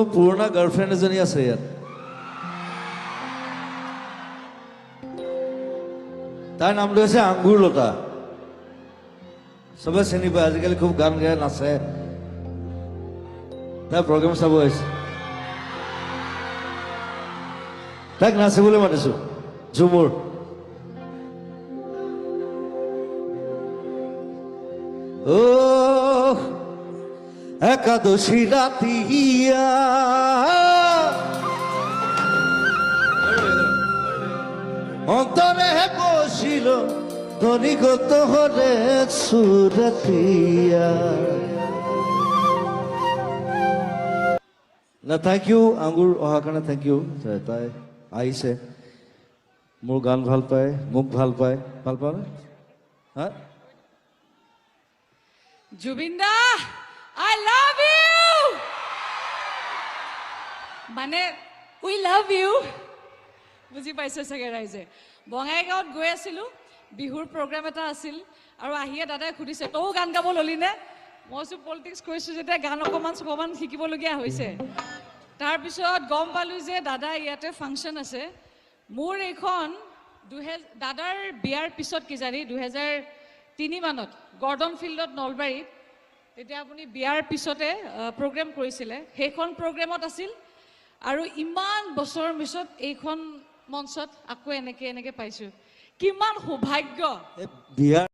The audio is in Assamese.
মোৰ পুৰণা গাৰ্লফ্ৰেণ্ড এজনী আছে ইয়াত তাইৰ নামটো হৈছে আঙ্গুৰ লতা চবে চিনি পায় আজিকালি খুব গান গায় নাচে তাই প্ৰগ্ৰেম চাব আহিছে তাইক নাচিবলৈ মাতিছো ঝুমুৰ ও একাদশী ৰাতিয়া অন্তৰে বসিল ধনিগত হৰে সুৰতিয়া না থ্যাংক ইউ আঙ্গুৰ অহাৰ কাৰণে থ্যাংক ইউ তাই আহিছে মোৰ গান ভাল পায় মোক ভাল পায় ভাল পাওঁ নে হা Jubin da, I love you. Mane, we love you. বুজি পাইছে চাগে ৰাইজে বঙাইগাঁৱত গৈ আছিলোঁ বিহুৰ প্ৰগ্ৰাম এটা আছিল আৰু আহিয়ে দাদাই সুধিছে তও গান গাব ললি নে মই চব পলিটিক্স কৰিছোঁ যেতিয়া গান অকণমান শিকিবলগীয়া হৈছে তাৰপিছত গম পালোঁ যে দাদা ইয়াতে ফাংচন আছে মোৰ এইখন দাদাৰ বিয়াৰ পিছত কিজানি 2003 মানত গৰ্ডন ফিল্ডত নলবাৰীত তেতিয়া আপুনি বিয়াৰ পিছতে প্ৰগ্ৰেম কৰিছিলে সেইখন প্ৰগ্ৰেমত আছিল আৰু ইমান বছৰ পিছত এইখন মঞ্চত আকৌ এনেকে পাইছোঁ কিমান সৌভাগ্য বিয়াৰ